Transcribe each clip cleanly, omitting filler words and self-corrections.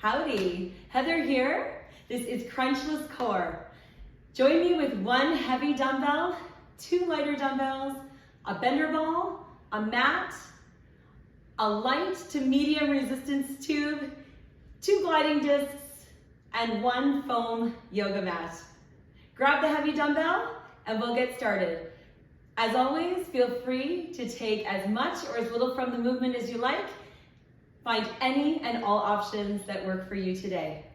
Howdy, Heather here. This is Crunchless Core. Join me with one heavy dumbbell, two lighter dumbbells, a bender ball, a mat, a light to medium resistance tube, two gliding discs, and one foam yoga mat. Grab the heavy dumbbell and we'll get started. As always, feel free to take as much or as little from the movement as you like. Find any and all options that work for you today.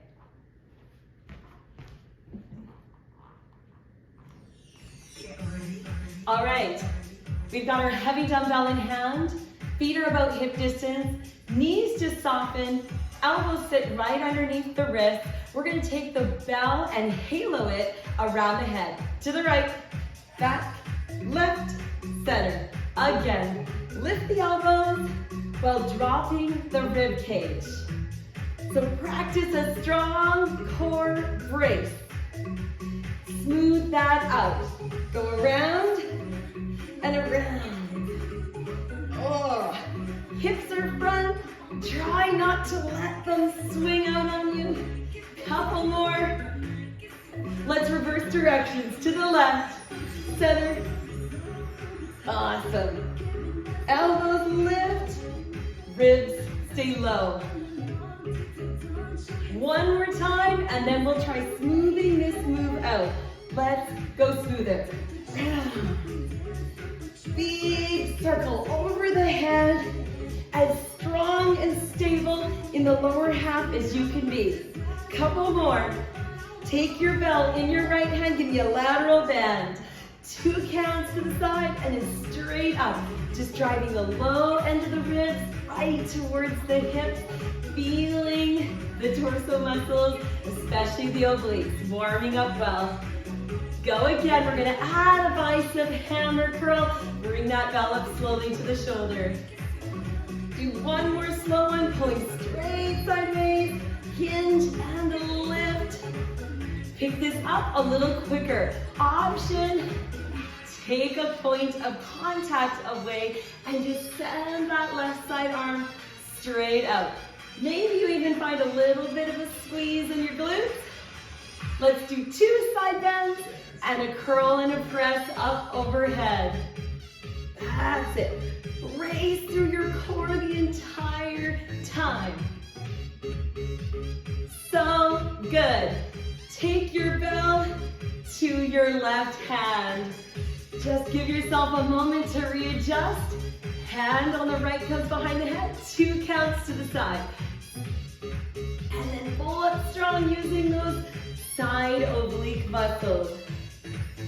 All right, we've got our heavy dumbbell in hand, feet are about hip distance, knees just soften, elbows sit right underneath the wrist. We're gonna take the bell and halo it around the head. To the right, back, left, center. Again, lift the elbows while dropping the rib cage. So practice a strong core brace. Smooth that out. Go around and around. Oh, hips are front. Try not to let them swing out on you. Couple more. Let's reverse directions to the left, center. Awesome. Elbows lift, ribs stay low. One more time, and then we'll try smoothing this move out. Let's go smoother. Big circle over the head, as strong and stable in the lower half as you can be. Couple more. Take your bell in your right hand, give me a lateral bend. 2 counts to the side and then straight up. Just driving the low end of the ribs right towards the hips, feeling the torso muscles, especially the obliques, warming up well. Go again, we're gonna add a bicep hammer curl. Bring that bell up slowly to the shoulder. Do one more slow one, pulling straight sideways, hinge and lift. Pick this up a little quicker. Option, take a point of contact away and just send that left side arm straight out. Maybe you even find a little bit of a squeeze in your glutes. Let's do 2 side bends and a curl and a press up overhead. That's it. Race through your core the entire time. So good. Take your bell to your left hand. Just give yourself a moment to readjust. Hand on the right comes behind the head. 2 counts to the side. And then pull up strong using those side oblique muscles.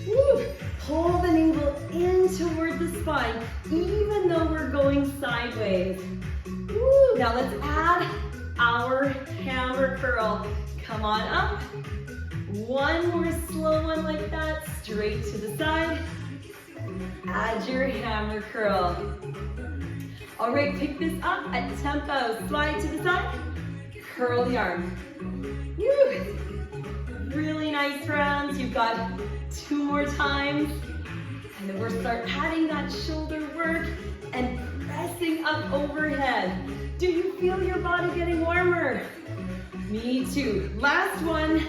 Woo. Pull the navel in toward the spine, even though we're going sideways. Woo. Now let's add our hammer curl. Come on up. One more slow one like that, straight to the side. Add your hammer curl. All right, pick this up at tempo. Slide to the side, curl the arm. Woo. Really nice rounds. You've got 2 more times. And then we'll start adding that shoulder work and pressing up overhead. Do you feel your body getting warmer? Me too. Last one.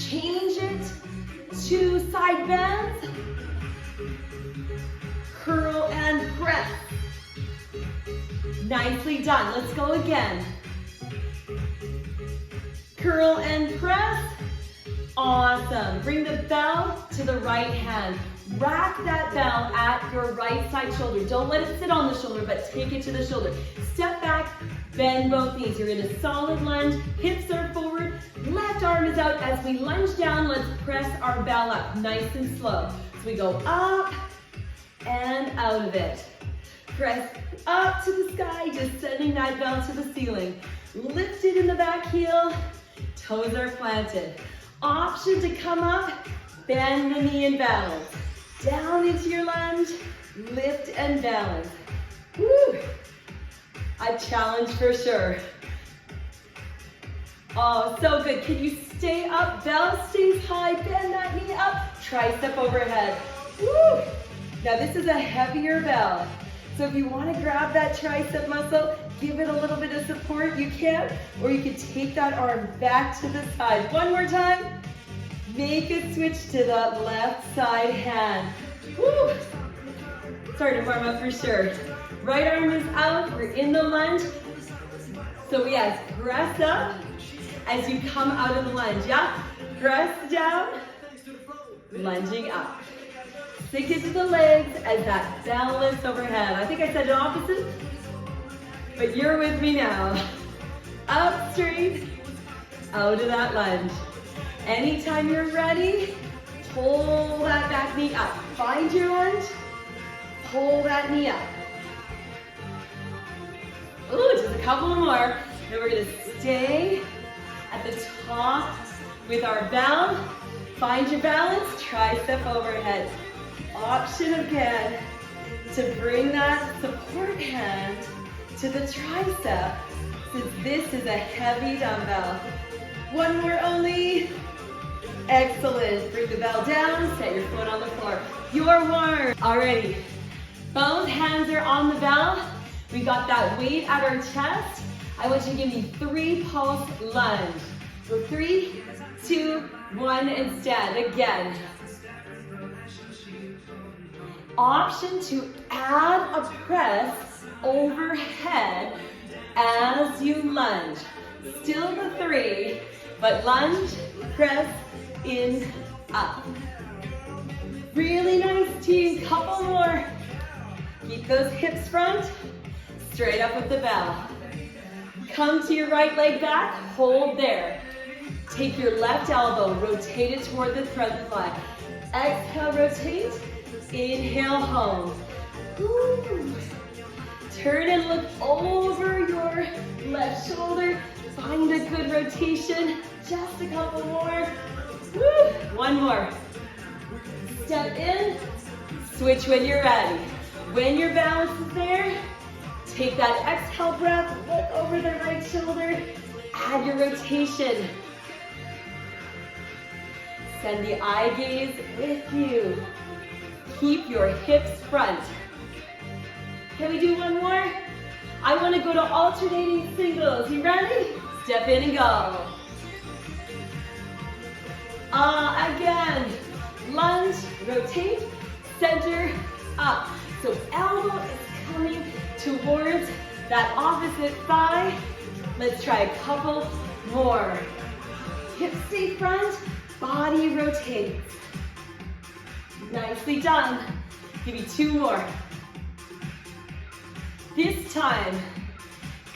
Change it to side bends. Curl and press. Nicely done. Let's go again. Curl and press. Awesome. Bring the bell to the right hand. Rack that bell at your right side shoulder. Don't let it sit on the shoulder, but take it to the shoulder. Step back, bend both knees. You're in a solid lunge. Hips are forward. Left arm is out. As we lunge down, let's press our bell up nice and slow. So we go up and out of it. Press up to the sky, just sending that bell to the ceiling. Lift it in the back heel. Toes are planted. Option to come up, bend the knee and balance. Down into your lunge, lift and balance. Woo! A challenge for sure. Oh, so good. Can you stay up? Bell stays high, bend that knee up, tricep overhead. Woo! Now this is a heavier bell. So if you want to grab that tricep muscle, give it a little bit of support, you can, or you can take that arm back to the side. One more time. Make a switch to the left side hand. Woo! Starting to warm up for sure. Right arm is out, we're in the lunge. So yes, press up as you come out of the lunge, yeah? Press down, lunging up. Sink into the legs as that bell lifts overhead. I think I said it opposite, but you're with me now. Up straight, out of that lunge. Anytime you're ready, pull that back knee up. Find your lunge, pull that knee up. Ooh, just a couple more. Then we're gonna stay at the top with our bell. Find your balance, tricep overhead. Option again to bring that support hand to the tricep, since this is a heavy dumbbell. One more only. Excellent. Bring the bell down, set your foot on the floor. You're warm. Alrighty. Both hands are on the bell. We got that weight at our chest. I want you to give me 3 pulse lunge. So 3, 2, 1, and stand again. Option to add a press overhead as you lunge. Still the 3, but lunge, press, in, up. Really nice team, couple more. Keep those hips front, straight up with the bell. Come to your right leg back, hold there. Take your left elbow, rotate it toward the front thigh. Exhale, rotate, inhale, home. Ooh. Turn and look over your left shoulder. Find a good rotation, just a couple more. Woo. One more. Step in, switch when you're ready. When your balance is there, take that exhale breath, look over the right shoulder, add your rotation. Send the eye gaze with you. Keep your hips front. Can we do one more? I want to go to alternating singles. You ready? Step in and go. Again, lunge, rotate, center, up. So elbow is coming towards that opposite thigh. Let's try a couple more. Hips stay front, body rotates. Nicely done. Give me 2 more. This time,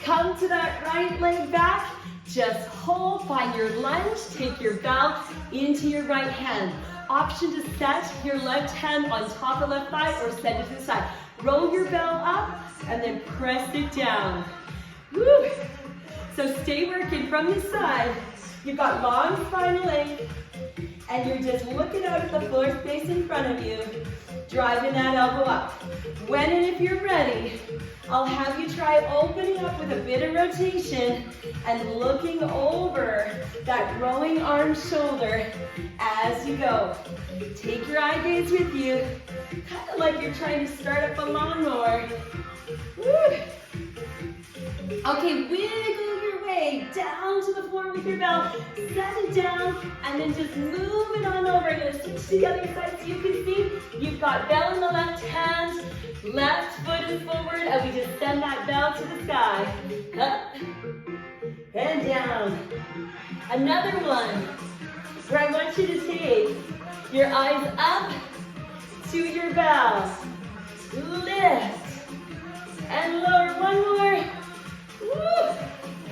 come to that right leg back. Just hold, find your lunge, take your bell into your right hand. Option to set your left hand on top of left thigh or send it to the side. Roll your bell up and then press it down. Woo. So stay working from the side. You've got long spinal length and you're just looking out at the floor space in front of you, driving that elbow up. When and if you're ready, I'll have you try opening up with a bit of rotation and looking over that growing arm shoulder as you go. Take your eye gaze with you, kind of like you're trying to start up a lawnmower. Woo. Okay, wiggle your way down to the floor with your bell, set it down, and then just move it on over. I'm gonna switch to the other side so you can see. You've got bell in the left hand, left foot is forward, and we just send that bell to the sky. Up and down. Another one where I want you to take your eyes up to your bell. Lift and lower. One more. Woo.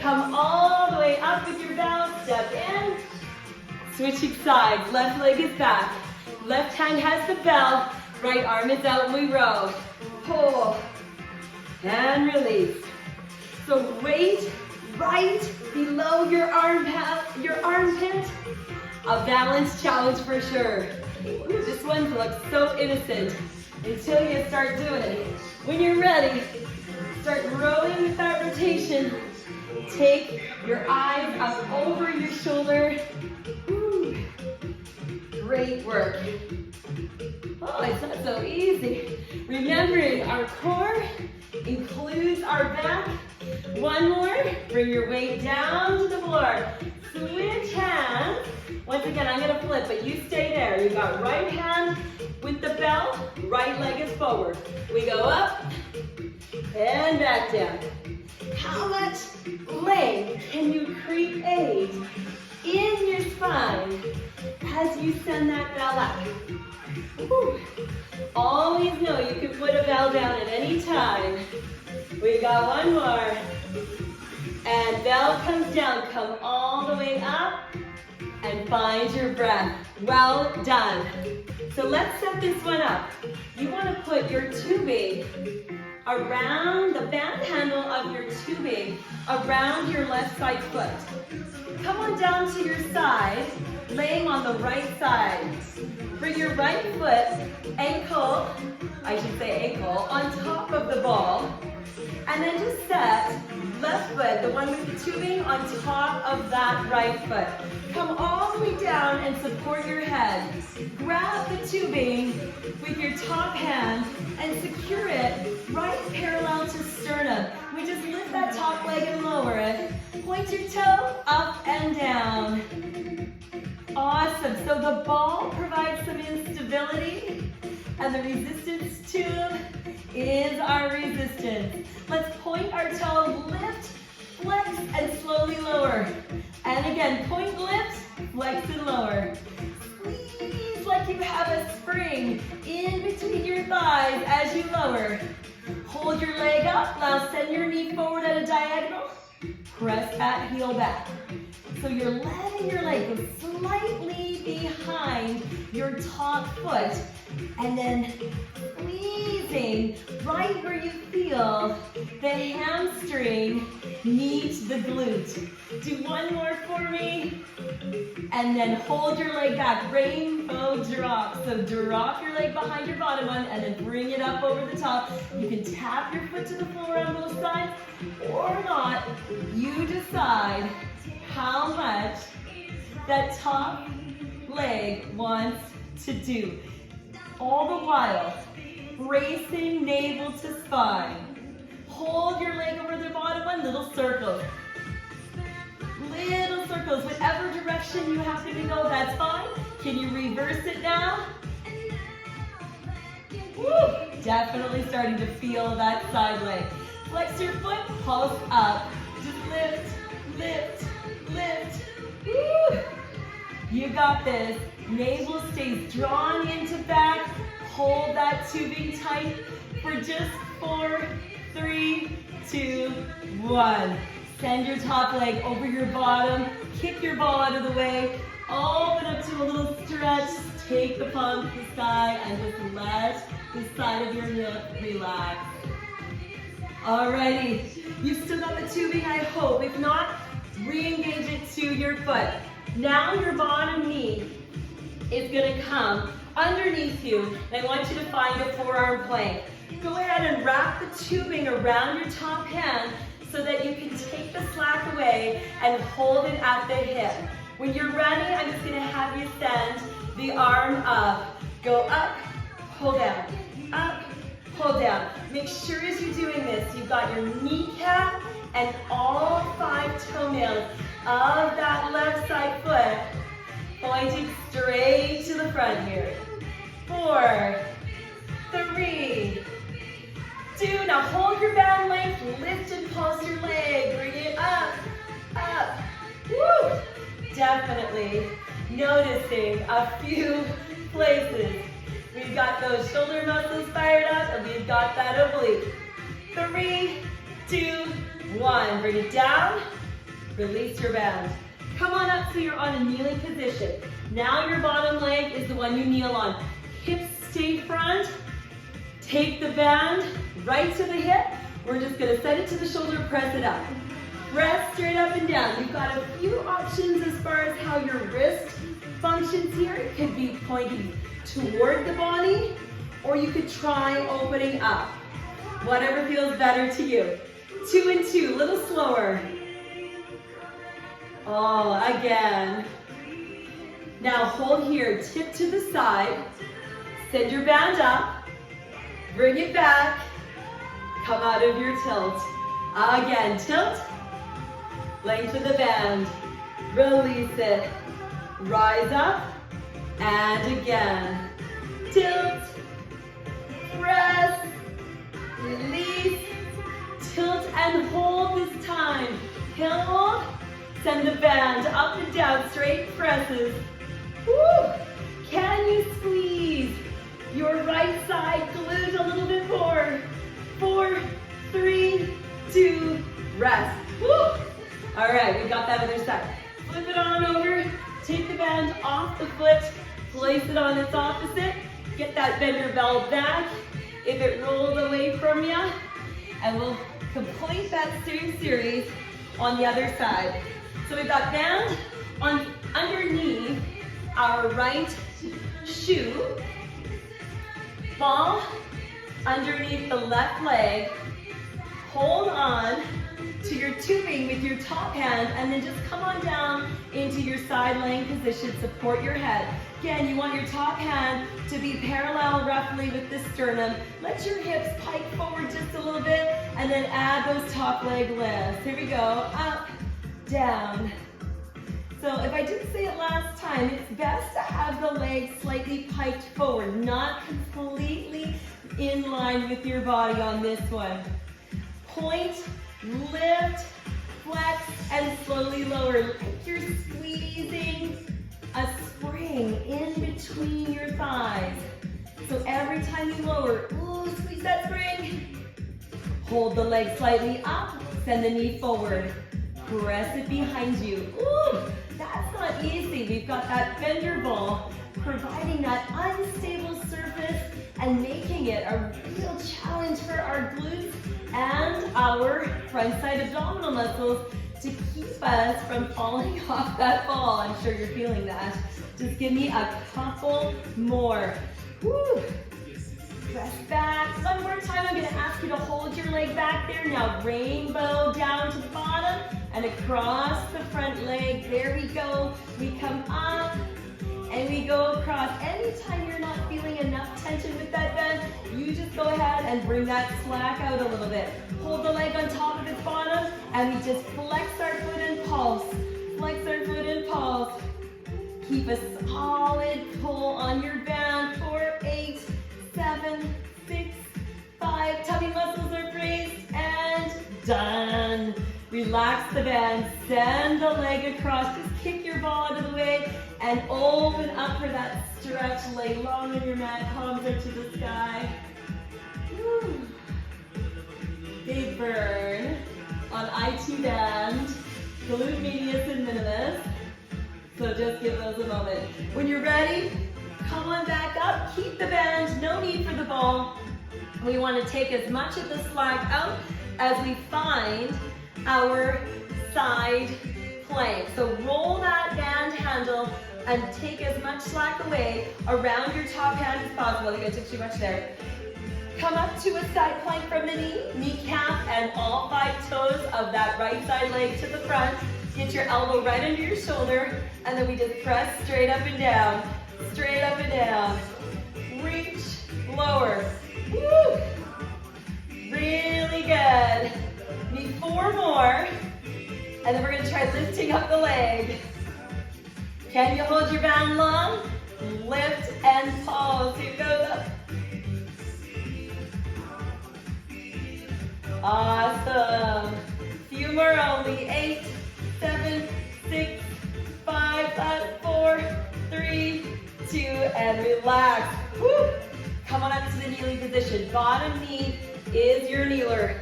Come all the way up with your bell. Step in. Switching sides. Left leg is back. Left hand has the bell. Right arm is out and we row. Pull and release. So weight right below your armpit. A balance challenge for sure. Ooh, this one looks so innocent until you start doing it. When you're ready, start rowing with that rotation. Take your eyes up over your shoulder. Ooh, great work. Oh, it's not so easy. Remembering our core includes our back. One more. Bring your weight down to the floor. Switch hands. Once again, I'm gonna flip, but you stay there. You got right hand with the bell, right leg is forward. We go up and back down. How much length can you create in your spine as you send that bell up? Woo. Always know you can put a bell down at any time. We got one more. And bell comes down. Come all the way up and find your breath. Well done. So let's set this one up. You want to put your tubing around the band handle of your tubing, around your left side foot. Come on down to your side, laying on the right side. Bring your right foot, ankle, on top of the ball. And then just set left foot, the one with the tubing, on top of that right foot. Come all the way down and support your head. Grab the tubing with your top hand and secure it right parallel to sternum. We just lift that top leg and lower it. Point your toe up and down. Awesome. So the ball provides some instability, and the resistance tube is our resistance. Let's point our toe, lift, flex, and slowly lower. And again, point, lift, flex, and lower. Squeeze like you have a spring in between your thighs as you lower. Hold your leg up. Now send your knee forward at a diagonal. Press that heel back. So you're letting your leg go slightly behind your top foot, and then squeezing right where you feel the hamstring meet the glute. Do one more for me, and then hold your leg back, rainbow drop. So drop your leg behind your bottom one, and then bring it up over the top. You can tap your foot to the floor on both sides, or not. You decide how much that top leg wants to do. All the while, bracing navel to spine. Hold your leg over the bottom one, little circles. Little circles, whatever direction you happen to go, that's fine. Can you reverse it now? Woo! Definitely starting to feel that side leg. Flex your foot, pulse up. Just lift, lift, lift. Woo! You got this. Navel stays drawn into back. Hold that tubing tight for just 4, 3, 2, 1. Send your top leg over your bottom. Kick your ball out of the way. Open up to a little stretch. Take the palm to the sky and just let the side of your hip relax. Alrighty. You've still got the tubing, I hope. If not, re-engage it to your foot. Now your bottom knee is gonna come underneath you. And I want you to find a forearm plank. Go ahead and wrap the tubing around your top hand so that you can take the slack away and hold it at the hip. When you're ready, I'm just gonna have you send the arm up. Go up, pull down, up, pull down. Make sure as you're doing this, you've got your kneecap and all 5 toenails of that left side foot pointing straight to the front here. 4, 3, 2. Now hold your band length, lift and pulse your leg. Bring it up, up. Woo! Definitely noticing a few places. We've got those shoulder muscles fired up, and we've got that oblique. 3, 2, 1. Bring it down. Release your band. Come on up so you're on a kneeling position. Now your bottom leg is the one you kneel on. Hips stay front. Take the band right to the hip. We're just gonna set it to the shoulder, press it up. Press straight up and down. You've got a few options as far as how your wrist functions here. It could be pointing toward the body, or you could try opening up. Whatever feels better to you. 2 and 2, a little slower. Oh, again. Now hold here, tip to the side. Send your band up. Bring it back. Come out of your tilt. Again, tilt. Lengthen the band. Release it. Rise up. And again. Tilt. Press. Release. Tilt and hold this time. Hold. Send the band up and down. Straight presses. Woo. Can you squeeze your right side glute a little bit more? 4, 3, 2, rest. Woo. All right, we got that other side. Flip it on over. Take the band off the foot. Place it on its opposite. Get that bender bell back if it rolls away from you. And we'll complete that same series on the other side. So we've got band on underneath our right shoe, ball underneath the left leg. Hold on to your tubing with your top hand and then just come on down into your side laying position. Support your head. Again, you want your top hand to be parallel roughly with the sternum. Let your hips pike forward just a little bit and then add those top leg lifts. Here we go. Up, down. So if I didn't say it last time, it's best to have the legs slightly piked forward, not completely in line with your body on this one. Point, lift, flex, and slowly lower. Like you're squeezing a spring in between your thighs. So every time you lower, ooh, squeeze that spring. Hold the leg slightly up, send the knee forward. Press it behind you. Ooh, that's not easy. We've got that fender ball providing that unstable surface and making it a real challenge for our glutes and our front side abdominal muscles to keep us from falling off that ball. I'm sure you're feeling that. Just give me a couple more. Woo. Press back. One more time, I'm gonna ask you to hold your leg back there. Now rainbow down to the bottom and across the front leg. There we go. We come up and we go across. Anytime you're not feeling enough tension with that bend, you just go ahead and bring that slack out a little bit. Hold the leg on top of its bottom and we just flex our foot and pulse. Flex our foot and pulse. Keep a solid pull on your band. 4, 8, 7, 6, 5. Tummy muscles are braced and done. Relax the band, send the leg across, just kick your ball out of the way and open up for that stretch. Lay long on your mat, palms are to the sky. Woo. Big burn on IT band, glute medius and minimus. So just give those a moment. When you're ready, come on back up, keep the band, no need for the ball. We want to take as much of the slack out as we find our side plank. So roll that band handle and take as much slack away around your top hand as possible. I think I took too much there. Come up to a side plank from the knee, kneecap and all 5 toes of that right side leg to the front. Get your elbow right under your shoulder and then we just press straight up and down. Straight up and down. Reach, lower. Woo! Really good. Need 4 more. And then we're gonna try lifting up the leg. Can you hold your band long? Lift and pause. Here it goes up. Awesome. Few more only. 8, 7, 6, 5, last 4, 3, 2, and relax. Woo. Come on up to the kneeling position. Bottom knee is your kneeler.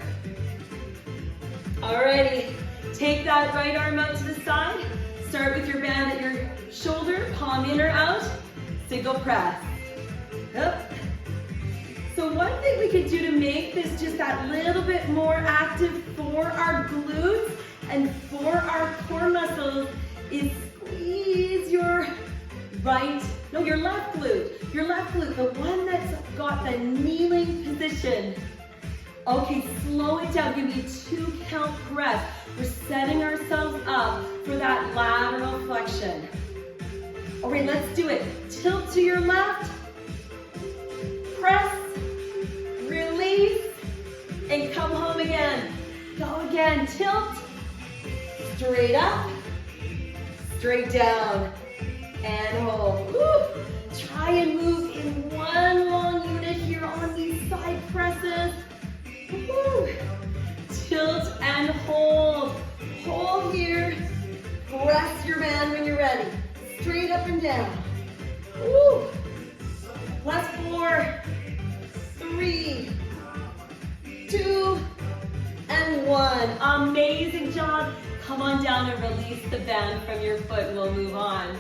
Alrighty, take that right arm out to the side. Start with your band at your shoulder, palm in or out. Single press. Up. So one thing we could do to make this just that little bit more active for our glutes and for our core muscles is squeeze your left glute. Your left glute, the one that's got the kneeling position. Okay, slow it down. Give me 2 count press. We're setting ourselves up for that lateral flexion. All right, let's do it. Tilt to your left. Press, release, and come home again. Go again, tilt. Straight up, straight down, and hold. Woo. Try and move in one long unit here on these side presses. Woo. Tilt and hold. Hold here. Press your band when you're ready. Straight up and down. Woo. Last 4, 3, 2, and 1. Amazing job. Come on down and release the band from your foot and we'll move on.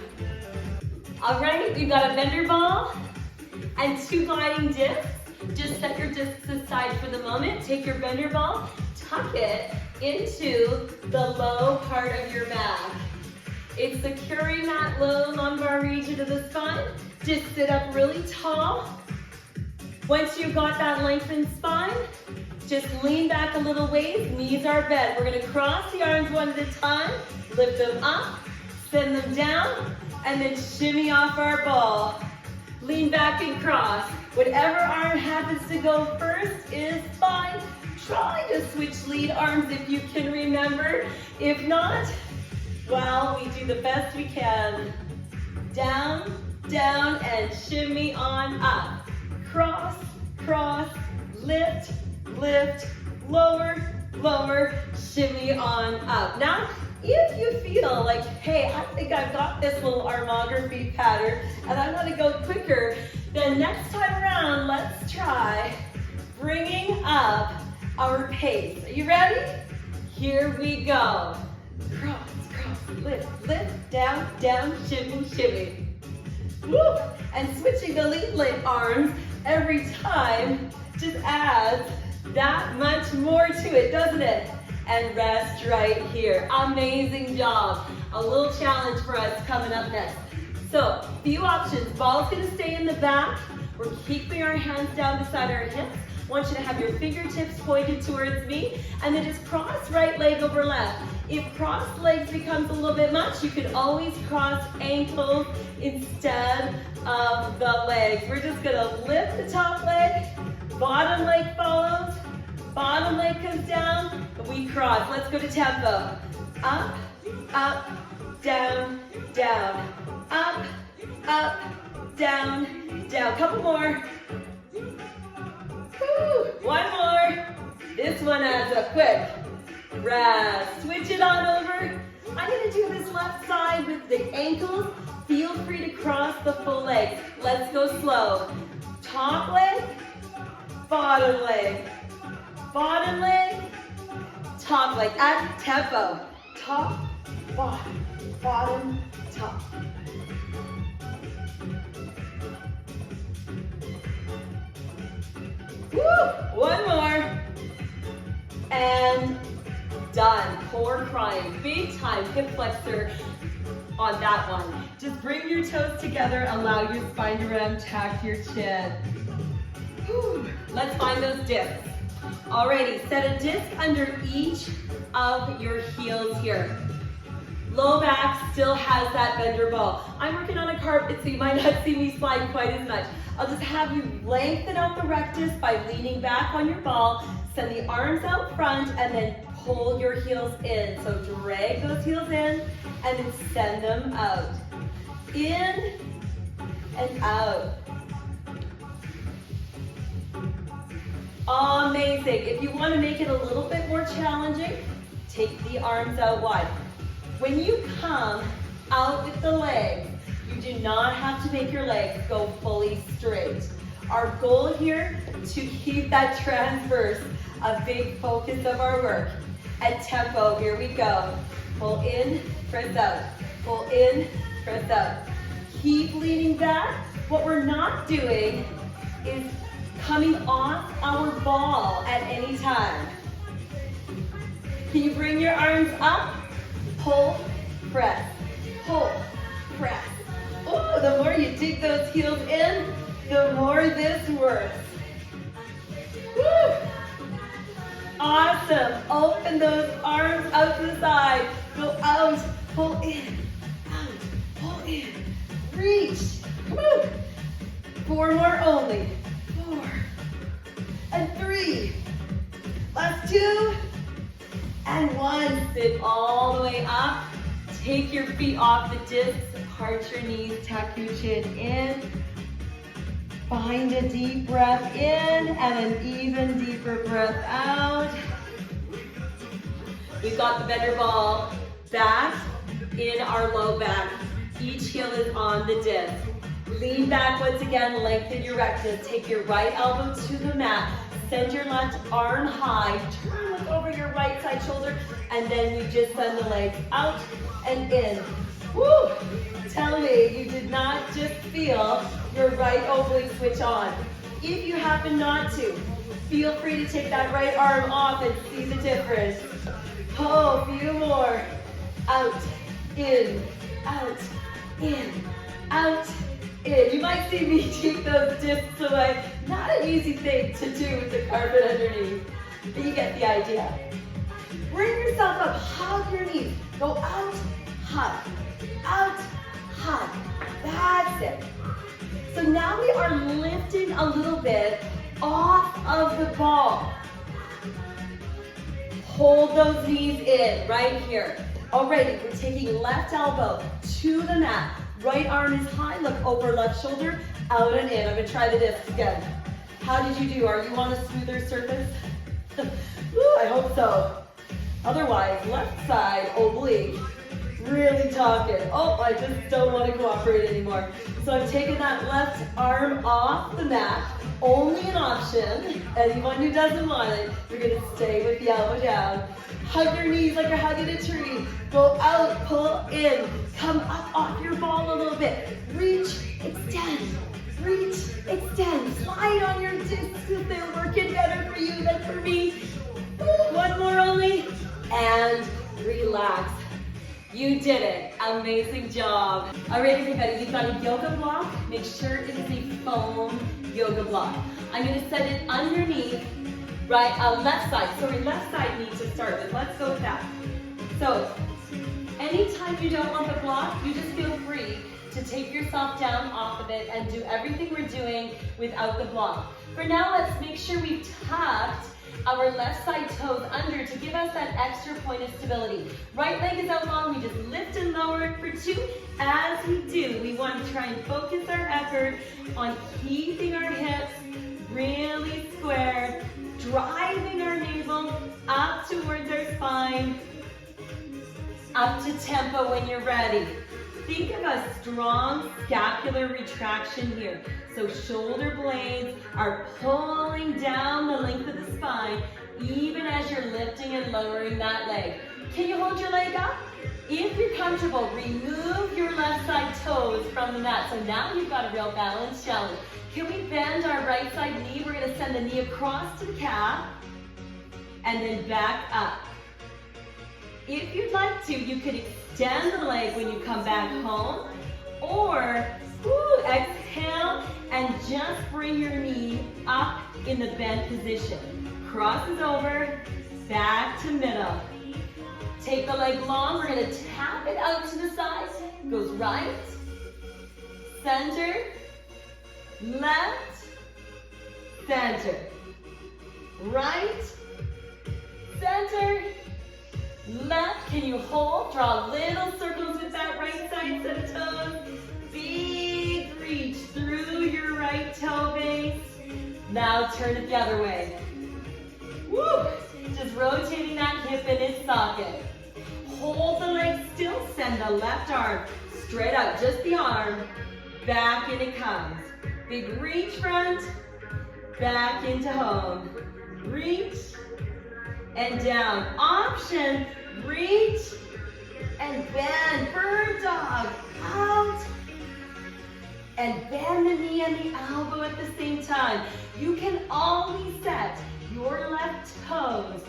All right, we've got a bender ball and 2 gliding discs. Just set your discs aside for the moment. Take your bender ball, tuck it into the low part of your back. It's securing that low lumbar region of the spine. Just sit up really tall. Once you've got that lengthened spine, just lean back a little ways, knees are bent. We're gonna cross the arms one at a time, lift them up, send them down, and then shimmy off our ball. Lean back and cross. Whatever arm happens to go first is fine. Try to switch lead arms if you can remember. If not, well, we do the best we can. Down, down, and shimmy on up. Cross, cross, lift, lift, lower, lower, shimmy on up. Now, if you feel like, hey, I think I've got this little armography pattern and I want to go quicker, then next time around, let's try bringing up our pace. Are you ready? Here we go. Cross, cross, lift, lift, down, down, shimmy, shimmy. Woo! And switching the lead arms every time just adds that much more to it, doesn't it? And rest right here. Amazing job. A little challenge for us coming up next. So, few options. Ball's gonna stay in the back. We're keeping our hands down beside our hips. I want you to have your fingertips pointed towards me, and then just cross right leg over left. If crossed legs becomes a little bit much, you can always cross ankles instead of the legs. We're just gonna lift the top leg, bottom leg follows, bottom leg comes down, we cross. Let's go to tempo. Up, up, down, down. Up, up, down, down. Couple more. Woo. One more. This one adds up quick. Rest. Switch it on over. I'm gonna do this left side with the ankles. Feel free to cross the full leg. Let's go slow. Top leg, bottom leg. Bottom leg, top leg. At tempo. Top, bottom, bottom, top. Woo! One more. And done. Core crying. Big time hip flexor on that one. Just bring your toes together. Allow your spine to round, tack your chin. Whew. Let's find those dips. Alrighty, set a disc under each of your heels here. Low back still has that bender ball. I'm working on a carpet, so you might not see me slide quite as much. I'll just have you lengthen out the rectus by leaning back on your ball, send the arms out front, and then pull your heels in. So drag those heels in, and then send them out. In and out. Amazing. If you want to make it a little bit more challenging, take the arms out wide. When you come out with the legs, you do not have to make your legs go fully straight. Our goal here, to keep that transverse a big focus of our work. At tempo, here we go. Pull in, press out. Pull in, press out. Keep leaning back. What we're not doing is coming off our ball at any time. Can you bring your arms up? Pull, press, pull, press. Oh, the more you dig those heels in, the more this works. Woo! Awesome. Open those arms out to the side. Go out, pull in, out, pull in. Reach. Woo! 4 more only. 4 and 3. Last 2 and one. Sit all the way up. Take your feet off the discs. Arch your knees. Tuck your chin in. Find a deep breath in and an even deeper breath out. We've got the better ball back in our low back. Each heel is on the disc. Lean back once again, lengthen your rectus. Take your right elbow to the mat. Send your left arm high. Turn look over your right side shoulder. And then we just send the legs out and in. Woo! Tell me you did not just feel your right oblique switch on. If you happen not to, feel free to take that right arm off and see the difference. Oh, a few more. Out, in, out, in, out, in. You might see me keep those discs away. Not an easy thing to do with the carpet underneath, but you get the idea. Bring yourself up, hug your knees. Go out, hug, out, hug. That's it. So now we are lifting a little bit off of the ball. Hold those knees in right here. Alrighty, we're taking left elbow to the mat. Right arm is high, look over left shoulder, out and in. I'm gonna try the discs again. How did you do? Are you on a smoother surface? I hope so. Otherwise, left side oblique. Really talking. Oh, I just don't want to cooperate anymore. So I'm taking that left arm off the mat. Only an option. Anyone who doesn't want it, you're going to stay with the elbow down. Hug your knees like you're hugging a tree. Go out, pull in. Come up off your ball a little bit. Reach, extend. Reach, extend. Slide on your discs if they're working better for you than for me. One more only. And relax. You did it. Amazing job. All right, everybody, you've got a yoga block. Make sure it is a foam yoga block. I'm going to set it underneath left side. Sorry, left side knee to start with. Let's go with that. So, anytime you don't want the block, you just feel free to take yourself down off of it and do everything we're doing without the block. For now, let's make sure we've tucked our left side toes under to give us that extra point of stability. Right leg is out long, we just lift and lower it for 2. As we do, we want to try and focus our effort on keeping our hips really squared, driving our navel up towards our spine, up to tempo when you're ready. Think of a strong scapular retraction here. So shoulder blades are pulling down the length of the spine, even as you're lifting and lowering that leg. Can you hold your leg up? If you're comfortable, remove your left side toes from the mat. So now you've got a real balance challenge. Can we bend our right side knee? We're gonna send the knee across to the calf and then back up. If you'd like to, you could extend the leg when you come back home, or exhale and just bring your knee up in the bent position. Crosses over, back to middle. Take the leg long, we're gonna tap it out to the side. Goes right, center, left, center, right, center, left. Can you hold? Draw little circles with that right side set of toes. Big reach through your right toe base. Now turn it the other way. Woo! Just rotating that hip in its socket. Hold the leg still. Send the left arm straight out. Just the arm. Back in it comes. Big reach front. Back into home. Reach and down. Option. Reach and bend. Bird dog. Out. And bend the knee and the elbow at the same time. You can always set your left toes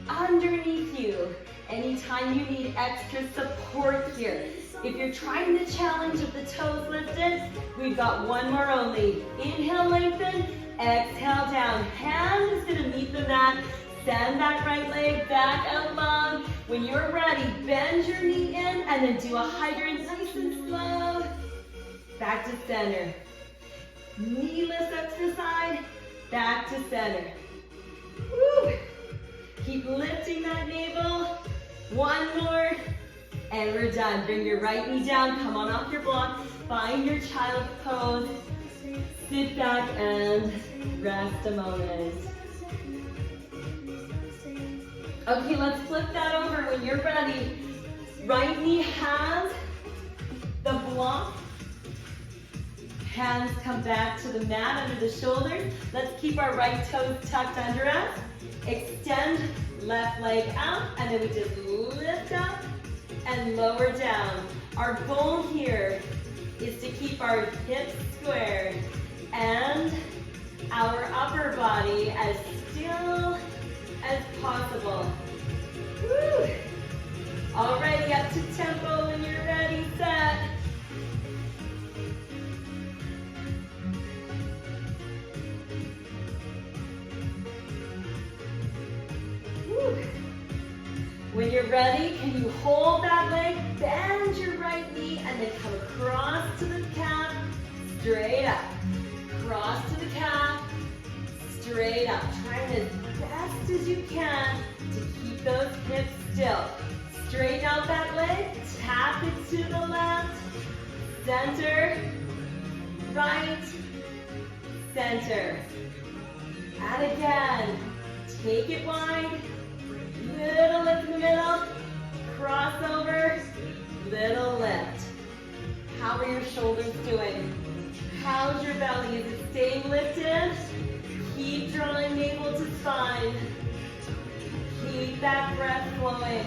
underneath you anytime you need extra support here. If you're trying the challenge of the toes lifted, we've got one more only. Inhale, lengthen. Exhale, down. Hand is going to meet the mat. Send that right leg back out long. When you're ready, bend your knee in and then do a hydrant nice and slow. Back to center. Knee lifts up to the side. Back to center. Woo. Keep lifting that navel. One more, and we're done. Bring your right knee down, come on off your block, find your child's pose, sit back and rest a moment. Okay, let's flip that over when you're ready. Right knee has the block. Hands come back to the mat under the shoulders. Let's keep our right toes tucked under us. Extend left leg out, and then we just lift up and lower down. Our goal here is to keep our hips squared and our upper body as still as possible. Woo! Alrighty, up to tempo when you're ready, set. When you're ready, can you hold that leg, bend your right knee, and then come across to the calf, straight up. Cross to the calf, straight up. Trying as best as you can to keep those hips still. Straighten out that leg, tap it to the left, center, right, center. And again, take it wide. Little lift in the middle, cross over, little lift. How are your shoulders doing? How's your belly? Is it staying lifted? Keep drawing navel to spine. Keep that breath flowing.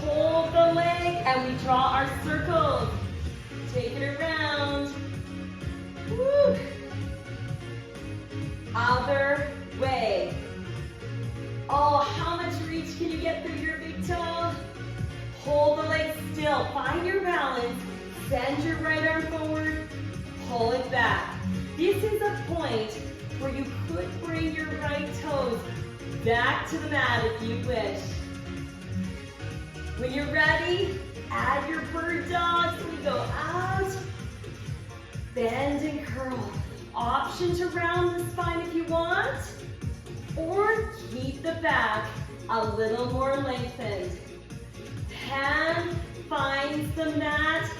Hold the leg and we draw our circles. Take it around. Woo. Other way. Oh, how much reach can you get through your big toe? Hold the leg still. Find your balance. Send your right arm forward. Pull it back. This is a point where you could bring your right toes back to the mat if you wish. When you're ready, add your bird dog. So we go out, bend and curl. Option to round the spine if you want, or keep the back a little more lengthened. Hand finds the mat.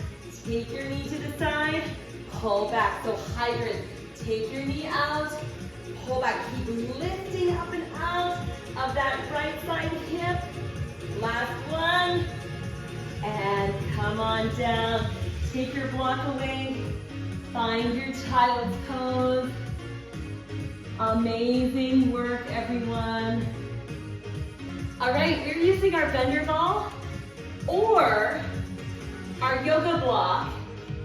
Take your knee to the side, pull back. So hydrant. Take your knee out, pull back. Keep lifting up and out of that right side hip. Last one. And come on down. Take your block away. Find your child's pose. Amazing work, everyone. All right, we're using our bender ball or our yoga block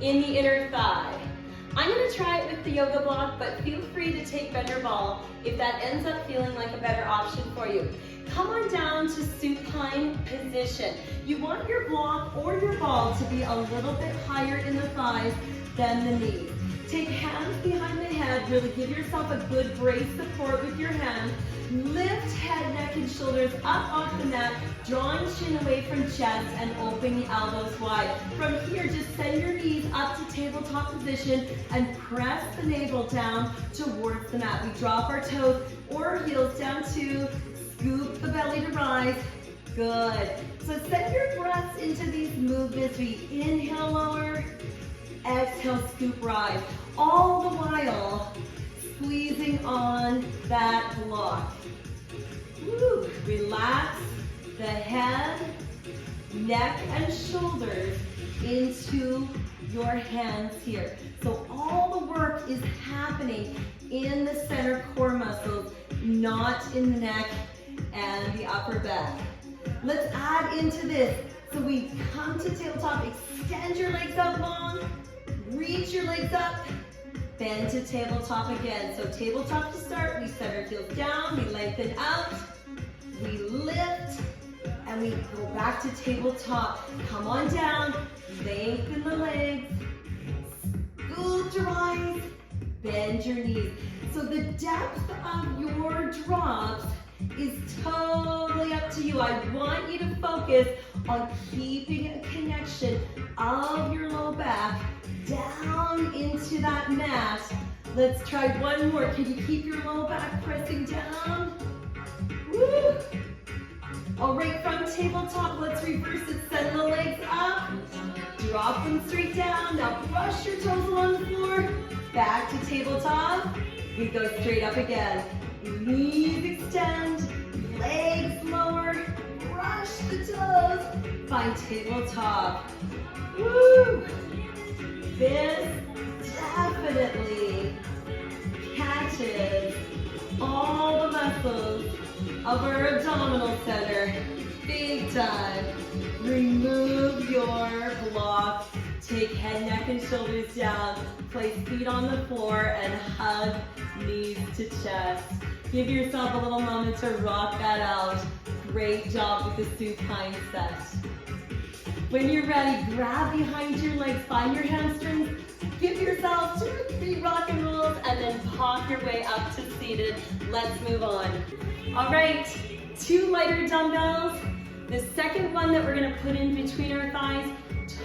in the inner thigh. I'm gonna try it with the yoga block, but feel free to take bender ball if that ends up feeling like a better option for you. Come on down to supine position. You want your block or your ball to be a little bit higher in the thighs than the knees. Take hands behind the head, really give yourself a good brace support with your hand. Lift head, neck, and shoulders up off the mat, drawing chin away from chest and open the elbows wide. From here, just send your knees up to tabletop position and press the navel down towards the mat. We drop our toes or heels down too, scoop the belly to rise. Good. So send your breaths into these movements. We inhale, lower, exhale, scoop, rise. All the while squeezing on that block. Woo. Relax the head, neck, and shoulders into your hands here. So all the work is happening in the center core muscles, not in the neck and the upper back. Let's add into this. So we come to tabletop, extend your legs out long, reach your legs up, bend to tabletop again. So tabletop to start, we set our heels down, we lengthen out, we lift, and we go back to tabletop. Come on down, lengthen the legs, scoop to rise, bend your knees. So the depth of your drops is totally up to you. I want you to focus on keeping a connection of your low back down into that mat. Let's try one more. Can you keep your low back pressing down? Woo! All right, from tabletop, let's reverse it. Send the legs up. Drop them straight down. Now brush your toes along the floor. Back to tabletop. We go straight up again. Knees extend. Legs lower. Brush the toes. Find tabletop. Woo! This definitely catches all the muscles of our abdominal center. Big time. Remove your block. Take head, neck, and shoulders down. Place feet on the floor and hug knees to chest. Give yourself a little moment to rock that out. Great job with the supine set. When you're ready, grab behind your legs, find your hamstrings, give yourself 2 or 3 rock and rolls, and then pop your way up to seated. Let's move on. All right, 2 lighter dumbbells. The second one that we're gonna put in between our thighs,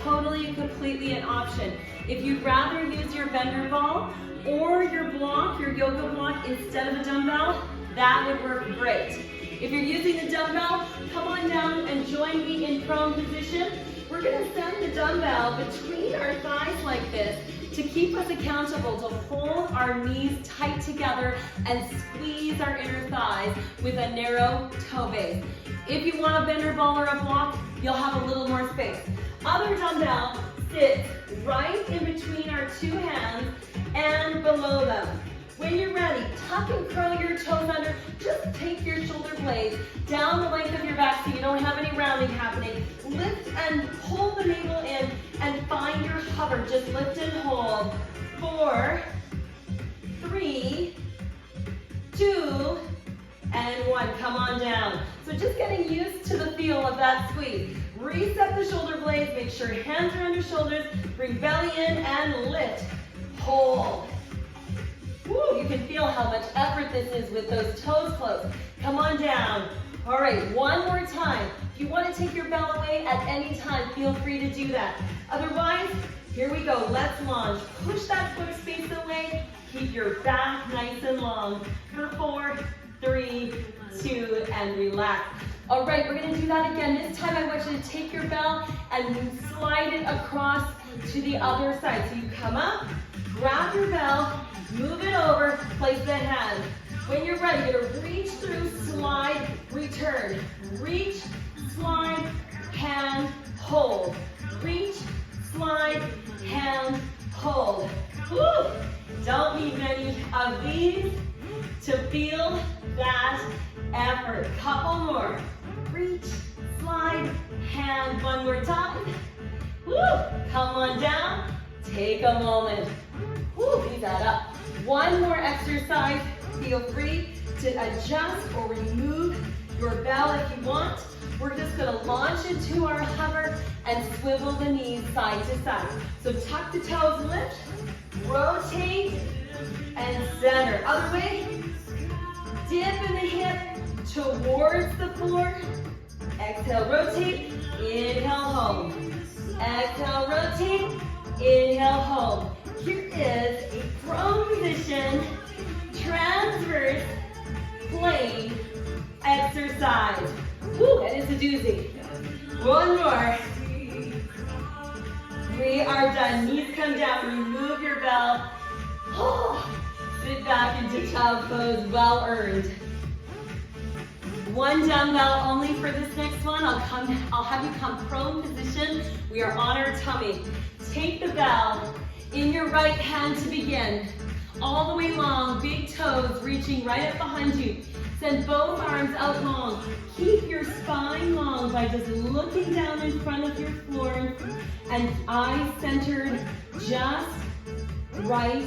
totally and completely an option. If you'd rather use your bender ball or your block, your yoga block, instead of a dumbbell, that would work great. If you're using the dumbbell, come on down and join me in prone position. We're gonna send the dumbbell between our thighs like this to keep us accountable, to hold our knees tight together and squeeze our inner thighs with a narrow toe base. If you want a bender ball or a block, you'll have a little more space. Other dumbbell sits right in between our 2 hands and below them. When you're ready, tuck and curl your toes under. Just take your shoulder blades down the length of your back so you don't have any rounding happening. Lift and pull the navel in and find your hover. Just lift and hold. 4, 3, 2, and 1. Come on down. So just getting used to the feel of that squeeze. Reset the shoulder blades. Make sure hands are under shoulders. Bring belly in and lift. Hold. Woo, you can feel how much effort this is with those toes closed. Come on down. All right, one more time. If you want to take your bell away at any time, feel free to do that. Otherwise, here we go. Let's launch. Push that foot space away. Keep your back nice and long. For 4, 3, 2, and relax. All right, we're going to do that again. This time I want you to take your bell and slide it across to the other side. So you come up, grab your bell, move it over, place the hand. When you're ready, you're gonna reach through, slide, return. Reach, slide, hand, hold. Reach, slide, hand, hold. Woo! Don't need many of these to feel that effort. Couple more. Reach, slide, hand, one more time. Woo! Come on down, take a moment. Woo, leave that up. One more exercise. Feel free to adjust or remove your bell if you want. We're just gonna launch into our hover and swivel the knees side to side. So tuck the toes, lift, rotate, and center. Other way, dip in the hip towards the floor. Exhale, rotate, inhale, home. Exhale, rotate, inhale, home. Here is a prone position, transverse plane exercise. Woo, that is a doozy. One more. We are done. Knees come down, remove your bell. Oh, sit back into child pose, well earned. One dumbbell only for this next one. I'll have you come prone position. We are on our tummy. Take the bell in your right hand to begin. All the way long, big toes reaching right up behind you. Send both arms out long. Keep your spine long by just looking down in front of your floor and eyes centered just right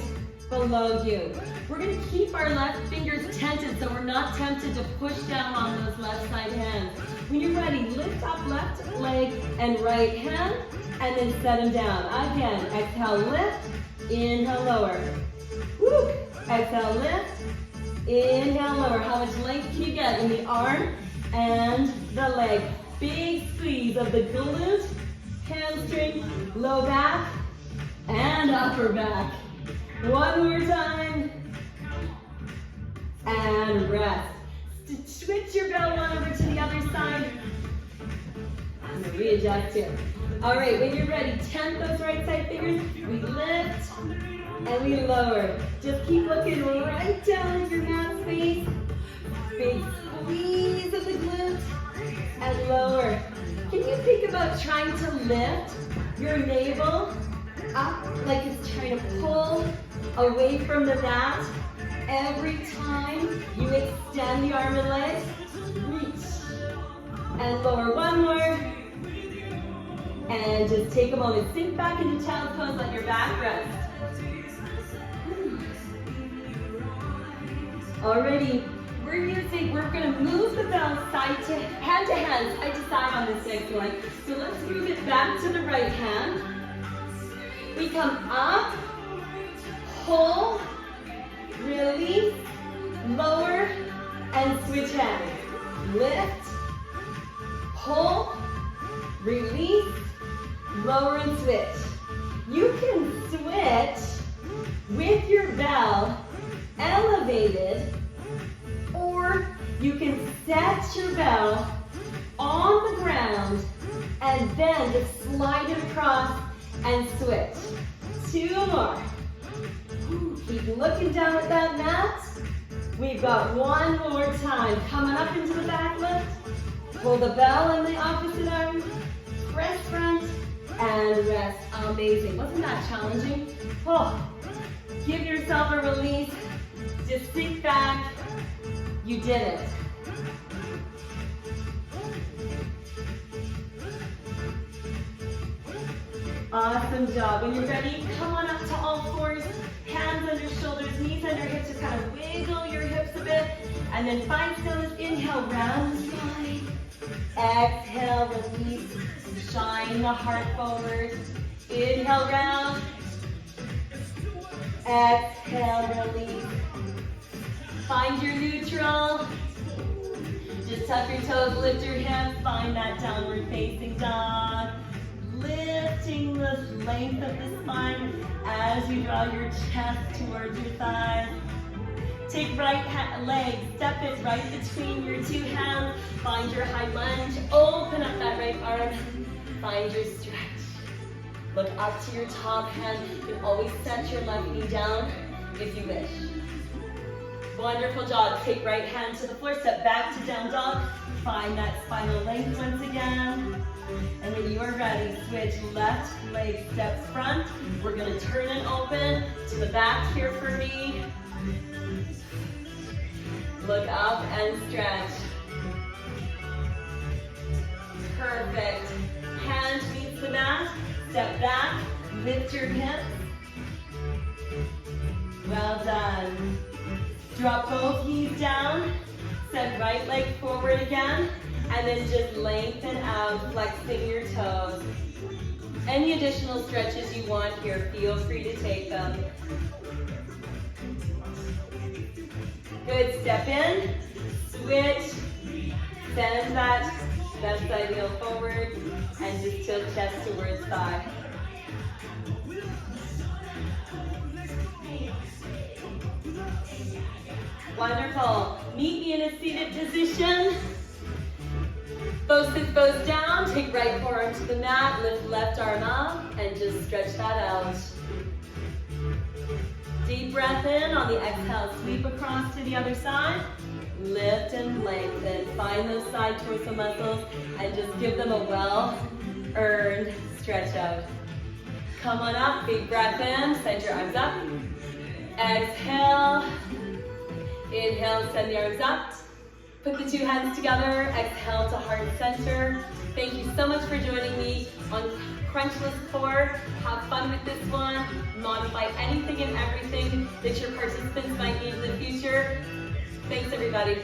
below you. We're gonna keep our left fingers tented so we're not tempted to push down on those left side hands. When you're ready, lift up left leg and right hand and then set them down. Again, exhale, lift, inhale, lower. Woo. Exhale, lift, inhale, lower. How much length can you get in the arm and the leg? Big squeeze of the glute, hamstring, low back, and upper back. One more time. And rest. Switch your bell on over to the other side. And readjust here. All right, when you're ready, 10 those right side fingers. We lift and we lower. Just keep looking right down at your mat space. Big squeeze of the glutes and lower. Can you think about trying to lift your navel up like it's trying to pull away from the mat? Every time you extend the arm and leg, reach and lower. One more. And just take a moment. Sink back into child's pose, let your back rest. Alrighty, we're gonna move the bell side to hand, side to side on this next one. So let's move it back to the right hand. We come up, pull, release, lower, and switch hands. Lift, pull, release, lower and switch. You can switch with your bell elevated, or you can set your bell on the ground and then just slide it across and switch. 2 more. Keep looking down at that mat. We've got 1 more time. Coming up into the back lift. Pull the bell in the opposite arm. Press front and rest. Amazing. Wasn't that challenging? Oh, give yourself a release. Just sit back. You did it. Awesome job. When you're ready, come on up to all fours. Hands under shoulders, knees under hips. Just kind of wiggle your hips a bit. And then find stillness. Inhale, round the spine. Exhale, release. Shine the heart forward. Inhale, round. Exhale, release. Find your neutral. Just tuck your toes, lift your hips. Find that downward facing dog. Lifting the length of the spine as you draw your chest towards your thighs. Take right leg, step it right between your 2 hands. Find your high lunge, open up that right arm. Find your stretch. Look up to your top hand. You can always set your left knee down if you wish. Wonderful job. Take right hand to the floor, step back to down dog. Find that spinal length once again. And when you are ready, switch left leg steps front. We're gonna turn and open to the back here for me. Look up and stretch. Perfect. Hand meets the mat. Step back, lift your hips. Well done. Drop both knees down. Step right leg forward again. And then just lengthen out, flexing your toes. Any additional stretches you want here, feel free to take them. Good, step in, switch, send that left side heel forward, and just tilt chest towards thigh. Wonderful. Meet me in a seated position. Both sit both down, take right forearm to the mat, lift left arm up, and just stretch that out. Deep breath in, on the exhale, sweep across to the other side. Lift and lengthen. Find those side torso muscles and just give them a well-earned stretch out. Come on up, big breath in, send your arms up. Exhale. Inhale, send the arms up. Put the 2 hands together, exhale to heart center. Thank you so much for joining me on Crunchless Core. Have fun with this one. Modify anything and everything that your participants might need in the future. Thanks, everybody.